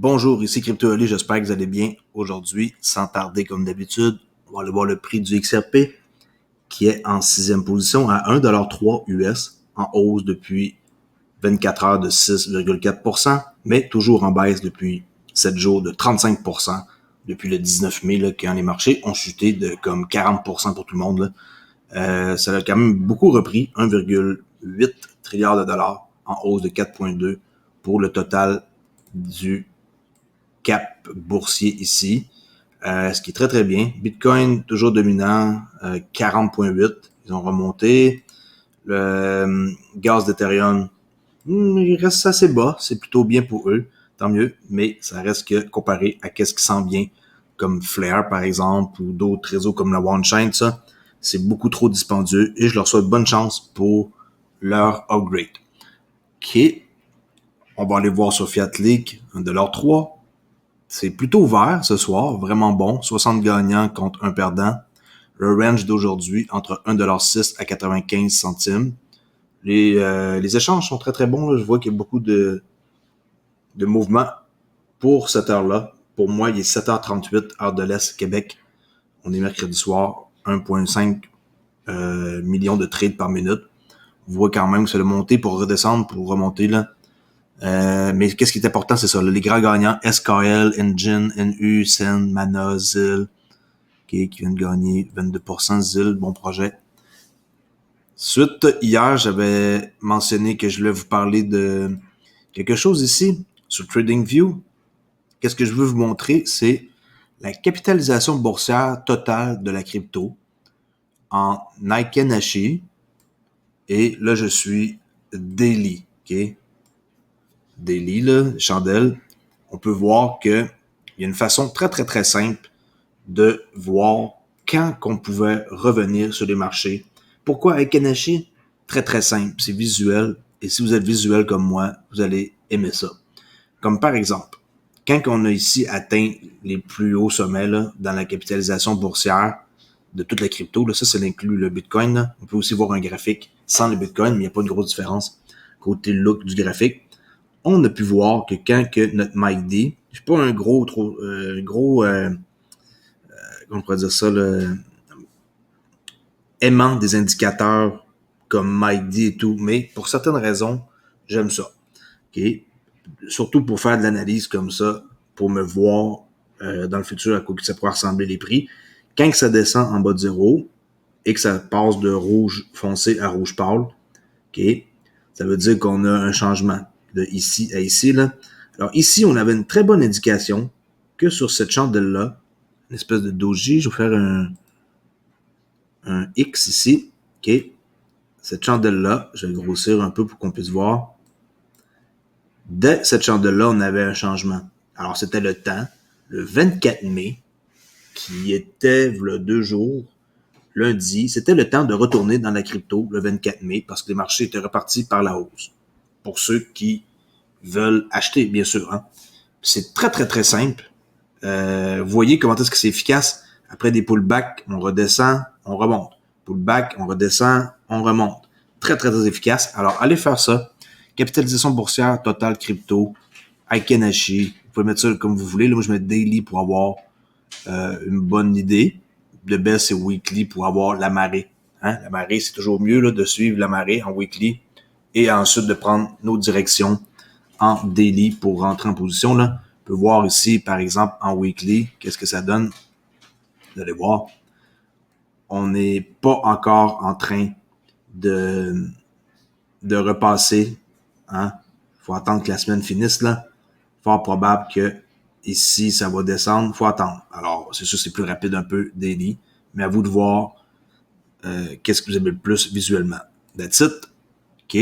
Bonjour, ici CryptoOli, j'espère que vous allez bien. Aujourd'hui, sans tarder comme d'habitude, on va aller voir le prix du XRP qui est en 6e position à 1,3 US, en hausse depuis 24 heures de 6,4%, mais toujours en baisse depuis 7 jours de 35%, depuis le 19 mai, là, quand les marchés ont chuté de comme 40% pour tout le monde. Ça a quand même beaucoup repris, 1,8 trilliard de dollars, en hausse de 4,2 pour le total du cap boursier ici, ce qui est très très bien. Bitcoin toujours dominant, 40,8, ils ont remonté. Le gaz d'Ethereum, il reste assez bas, c'est plutôt bien pour eux, tant mieux, mais ça reste que comparé à qu'est-ce qui s'en vient, comme Flare par exemple, ou d'autres réseaux comme la OneChain, ça, c'est beaucoup trop dispendieux et je leur souhaite bonne chance pour leur upgrade. OK, on va aller voir sur Fiat League, 1,3$. C'est plutôt vert ce soir, vraiment bon. 60 gagnants contre 1 perdant. Le range d'aujourd'hui entre 1,6$ à 95 centimes. Les échanges sont très très bons. Là. Je vois qu'il y a beaucoup de mouvements pour cette heure-là. Pour moi, il est 7h38, heure de l'Est, Québec. On est mercredi soir, 1,5 million de trades par minute. On voit quand même que c'est le monter pour redescendre, pour remonter là. Mais qu'est-ce qui est important, c'est ça. Là, les grands gagnants, SKL, Engine, NU, Sen, Mana, ZIL, qui viennent de gagner 22%. ZIL, bon projet. Suite, hier, j'avais mentionné que je voulais vous parler de quelque chose ici, sur TradingView. Qu'est-ce que je veux vous montrer, c'est la capitalisation boursière totale de la crypto en Nikkei. Et là, je suis daily, ok? Daily, là, chandelle, on peut voir que il y a une façon très, très, très simple de voir quand qu'on pouvait revenir sur les marchés. Pourquoi avec Kanashi? Très, très simple. C'est visuel. Et si vous êtes visuel comme moi, vous allez aimer ça. Comme par exemple, quand on a ici atteint les plus hauts sommets là, dans la capitalisation boursière de toute la crypto, là, ça inclut le Bitcoin. Là. On peut aussi voir un graphique sans le Bitcoin, mais il n'y a pas une grosse différence côté look du graphique. On a pu voir que quand que notre MACD, je suis pas un gros, comment on pourrait dire ça, le aimant des indicateurs comme MACD et tout, mais pour certaines raisons, j'aime ça. Okay? Surtout pour faire de l'analyse comme ça, pour me voir dans le futur à quoi ça pourrait ressembler les prix. Quand que ça descend en bas de zéro et que ça passe de rouge foncé à rouge pâle, okay, ça veut dire qu'on a un changement de ici à ici. Là. Alors ici, on avait une très bonne indication que sur cette chandelle-là, une espèce de doji, je vais faire un X ici. OK. Cette chandelle-là, je vais grossir un peu pour qu'on puisse voir. Dès cette chandelle-là, on avait un changement. Alors, c'était le temps, le 24 mai, qui était, le 2 jours, lundi, c'était le temps de retourner dans la crypto le 24 mai parce que les marchés étaient repartis par la hausse. Pour ceux qui veulent acheter, bien sûr. Hein. C'est très, très, très simple. Vous voyez comment est-ce que c'est efficace. Après des pullbacks, on redescend, on remonte. Pullback, on redescend, on remonte. Très, très, très efficace. Alors, allez faire ça. Capitalisation boursière, totale crypto, Aikenashi. Vous pouvez mettre ça comme vous voulez. Là, moi, je mets daily pour avoir une bonne idée. Le best, c'est weekly pour avoir la marée. Hein? La marée, c'est toujours mieux là, de suivre la marée en weekly et ensuite de prendre nos directions en daily pour rentrer en position. Là. On peut voir ici, par exemple, en weekly, qu'est-ce que ça donne. Vous allez voir. On n'est pas encore en train de repasser. Hein? Faut attendre que la semaine finisse. Là. Fort probable que ici, ça va descendre. Faut attendre. Alors, c'est sûr, c'est plus rapide un peu daily. Mais à vous de voir qu'est-ce que vous aimez le plus visuellement. That's it. OK.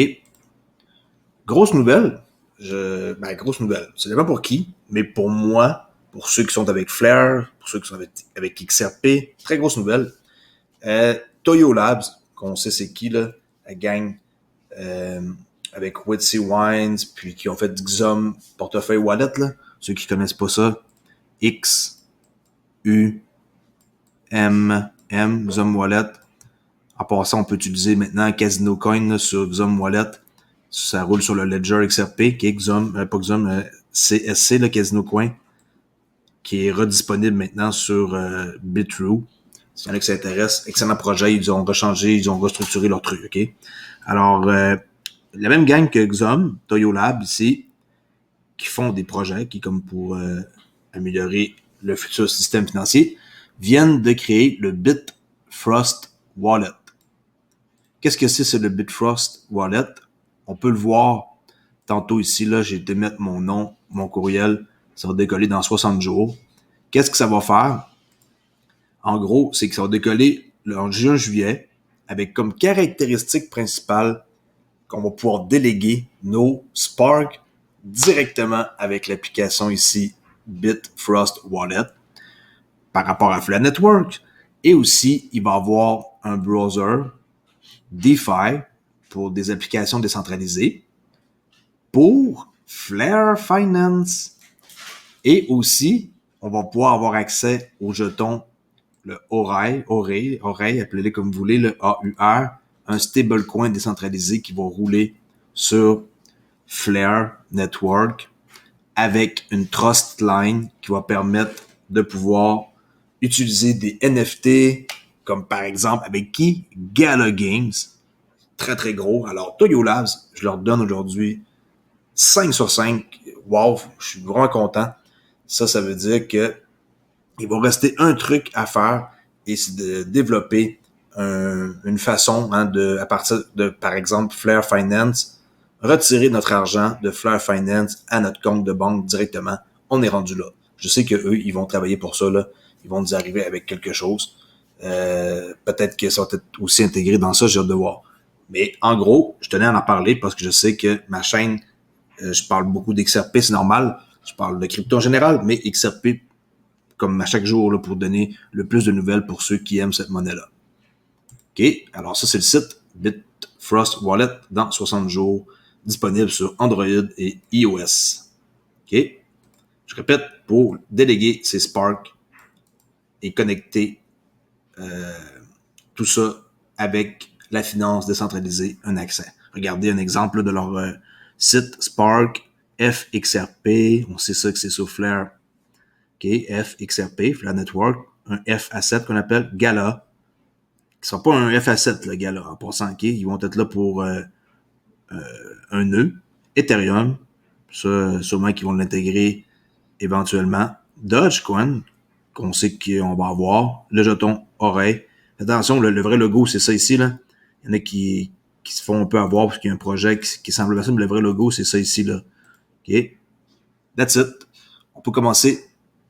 Grosse nouvelle. Grosse nouvelle. C'est pas pour qui, mais pour moi, pour ceux qui sont avec Flare, pour ceux qui sont avec XRP, très grosse nouvelle. Toyo Labs, qu'on sait c'est qui, là, la gang avec Witsy Wines, puis qui ont fait Xum portefeuille wallet, là. Ceux qui connaissent pas ça, X-U-M-M, Xum Wallet. En passant, on peut utiliser maintenant Casino Coin là, sur Xum Wallet. Ça roule sur le Ledger XRP, qui est Xum, pas Xum, CSC, le Casino Coin, qui est redisponible maintenant sur Bitrue. S'il y en a qui s'intéressent, excellent projet, ils ont rechangé, ils ont restructuré leur truc, OK? Alors, la même gang que Xom, Toyo Lab ici, qui font des projets qui, comme pour améliorer le futur système financier, viennent de créer le Bitfrost Wallet. Qu'est-ce que c'est le Bitfrost Wallet? On peut le voir tantôt ici, là, j'ai été mettre mon nom, mon courriel, ça va décoller dans 60 jours. Qu'est-ce que ça va faire? En gros, c'est que ça va décoller en juin-juillet avec comme caractéristique principale qu'on va pouvoir déléguer nos Spark directement avec l'application ici Bitfrost Wallet par rapport à Flare Network. Et aussi, il va avoir un browser DeFi pour des applications décentralisées pour Flare Finance. Et aussi, on va pouvoir avoir accès aux jetons, le Auray, appelez-le comme vous voulez, le AUR, un stablecoin décentralisé qui va rouler sur Flare Network avec une trust line qui va permettre de pouvoir utiliser des NFT, comme par exemple avec qui? Gala Games. Très, très gros. Alors, Toyo Labs, je leur donne aujourd'hui 5 sur 5. Wow, je suis vraiment content. Ça veut dire que il va rester un truc à faire et c'est de développer une façon de, à partir de, par exemple, Flare Finance, retirer notre argent de Flare Finance à notre compte de banque directement. On est rendu là. Je sais que eux, ils vont travailler pour ça, là. Ils vont nous arriver avec quelque chose. Peut-être que ça va être aussi intégré dans ça, j'ai hâte de voir. Mais en gros, je tenais à en parler parce que je sais que ma chaîne, je parle beaucoup d'XRP, c'est normal. Je parle de crypto en général, mais XRP comme à chaque jour là, pour donner le plus de nouvelles pour ceux qui aiment cette monnaie-là. OK? Alors ça, c'est le site Bitfrost Wallet dans 60 jours, disponible sur Android et iOS. OK? Je répète, pour déléguer ses Spark et connecter tout ça avec la finance décentralisée, un accès. Regardez un exemple là, de leur site Spark FXRP. On sait ça que c'est sur Flare. OK, FXRP, Flare Network, un F-Asset qu'on appelle Gala, qui sera pas un F-Asset, le Gala, en passant, OK, ils vont être là pour un nœud, Ethereum, ça, sûrement qu'ils vont l'intégrer éventuellement, Dogecoin, qu'on sait qu'on va avoir, le jeton Auray. Attention, le vrai logo, c'est ça ici, là. Il y en a qui se font un peu avoir parce qu'il y a un projet qui semble facile, mais le vrai logo, c'est ça ici, là. OK? That's it. On peut commencer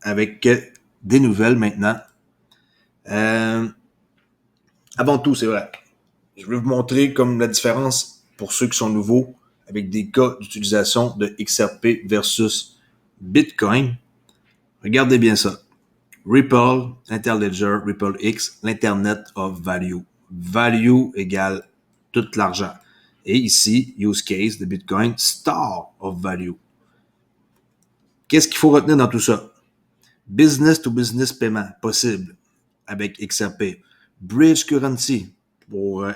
avec des nouvelles maintenant. Avant tout, c'est vrai, je vais vous montrer comme la différence pour ceux qui sont nouveaux avec des cas d'utilisation de XRP versus Bitcoin. Regardez bien ça. Ripple, Interledger, Ripple X, l'Internet of Value. Value égale tout l'argent. Et ici, use case de Bitcoin, Star of Value. Qu'est-ce qu'il faut retenir dans tout ça? Business-to-business paiement, possible avec XRP. Bridge currency, pour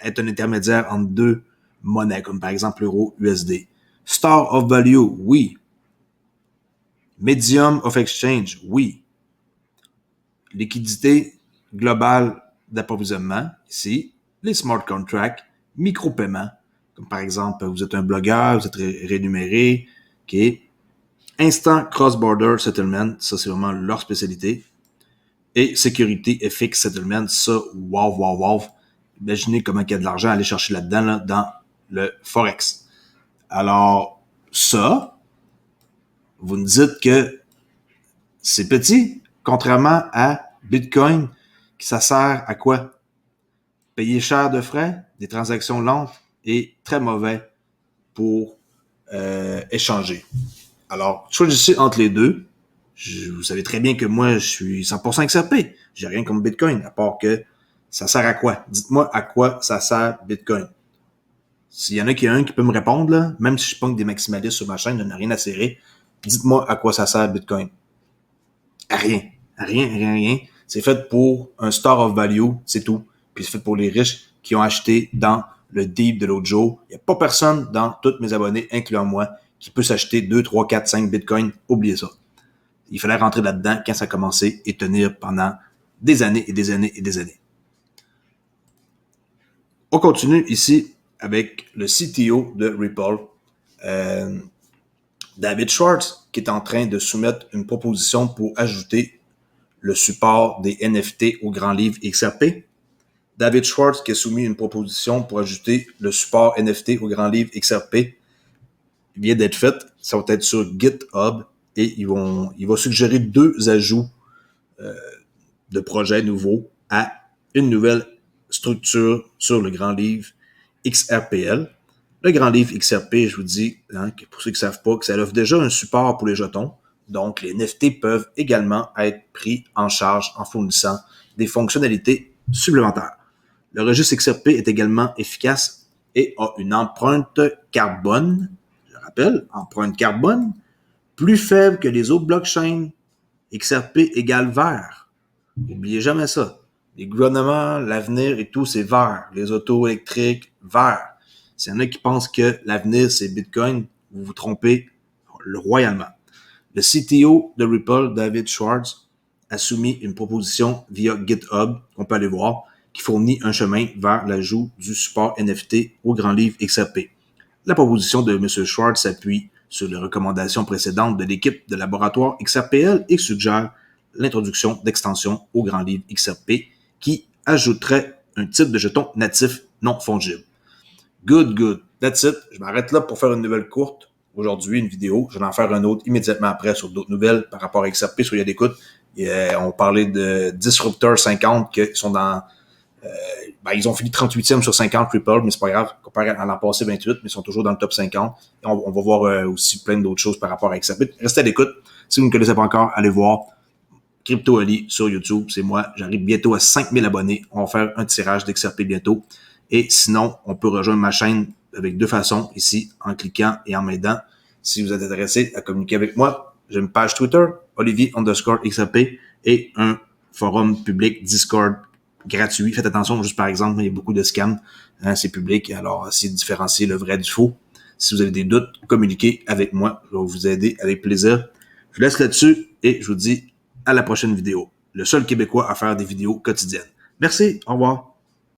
être un intermédiaire entre deux monnaies, comme par exemple l'euro USD. Star of value, oui. Medium of exchange, oui. Liquidité globale d'approvisionnement, ici. Les smart contracts, micro-paiements, comme par exemple, vous êtes un blogueur, vous êtes rémunéré, OK. Instant cross-border settlement, ça c'est vraiment leur spécialité. Et sécurité FX settlement, ça, wow. Imaginez comment il y a de l'argent à aller chercher là-dedans, là, dans le Forex. Alors, ça, vous nous dites que c'est petit, contrairement à Bitcoin, qui ça sert à quoi? Payer cher de frais, des transactions lentes et très mauvais pour échanger. Alors, choisissez entre les deux. Vous savez très bien que moi, je suis 100% XRP. J'ai rien comme Bitcoin, à part que ça sert à quoi? Dites-moi à quoi ça sert Bitcoin. S'il y en a qui a un qui peut me répondre, là, même si je pogne des maximalistes sur ma chaîne, je n'ai rien à serrer, dites-moi à quoi ça sert Bitcoin. À rien. À rien. C'est fait pour un store of value, c'est tout. Puis c'est fait pour les riches qui ont acheté dans le deep de l'autre jour. Il n'y a pas personne dans tous mes abonnés, incluant moi, qui peut s'acheter 2, 3, 4, 5 bitcoins. Oubliez ça. Il fallait rentrer là-dedans quand ça a commencé et tenir pendant des années et des années et des années. On continue ici avec le CTO de Ripple, David Schwartz, qui est en train de soumettre une proposition pour ajouter le support des NFT au grand livre XRP. David Schwartz qui a soumis une proposition pour ajouter le support NFT au grand livre XRP vient d'être faite. Ça va être sur GitHub et il va suggérer 2 ajouts de projets nouveaux à une nouvelle structure sur le grand livre XRPL. Le grand livre XRP, je vous dis, pour ceux qui ne savent pas, que ça offre déjà un support pour les jetons. Donc, les NFT peuvent également être pris en charge en fournissant des fonctionnalités supplémentaires. Le registre XRP est également efficace et a une empreinte carbone, je rappelle, empreinte carbone, plus faible que les autres blockchains. XRP égale vert. N'oubliez jamais ça. Les gouvernements, l'avenir et tout, c'est vert. Les autos électriques, vert. S'il y en a qui pensent que l'avenir, c'est Bitcoin, vous vous trompez royalement. Le CTO de Ripple, David Schwartz, a soumis une proposition via GitHub, qu'on peut aller voir, qui fournit un chemin vers l'ajout du support NFT au grand livre XRP. La proposition de M. Schwartz s'appuie sur les recommandations précédentes de l'équipe de laboratoire XRPL et suggère l'introduction d'extensions au grand livre XRP qui ajouterait un type de jeton natif non fongible. Good. That's it. Je m'arrête là pour faire une nouvelle courte. Aujourd'hui, une vidéo. Je vais en faire une autre immédiatement après sur d'autres nouvelles par rapport à XRP sur Y'a d'écoute. On parlait de Disruptor 50 qui sont dans... ils ont fini 38e sur 50 Ripple, mais c'est pas grave. Comparé à l'an passé 28, mais ils sont toujours dans le top 50. Et on va voir aussi plein d'autres choses par rapport à XRP. Restez à l'écoute. Si vous ne me connaissez pas encore, allez voir Crypto Ali sur YouTube. C'est moi. J'arrive bientôt à 5000 abonnés. On va faire un tirage d'XRP bientôt. Et sinon, on peut rejoindre ma chaîne avec 2 façons, ici, en cliquant et en m'aidant. Si vous êtes intéressé à communiquer avec moi, j'ai une page Twitter, Olivier_XRP, et un forum public Discord gratuit. Faites attention, juste par exemple, il y a beaucoup de scams. C'est public, alors c'est différencier le vrai du faux. Si vous avez des doutes, communiquez avec moi. Je vais vous aider avec plaisir. Je vous laisse là-dessus et je vous dis à la prochaine vidéo. Le seul Québécois à faire des vidéos quotidiennes. Merci, au revoir.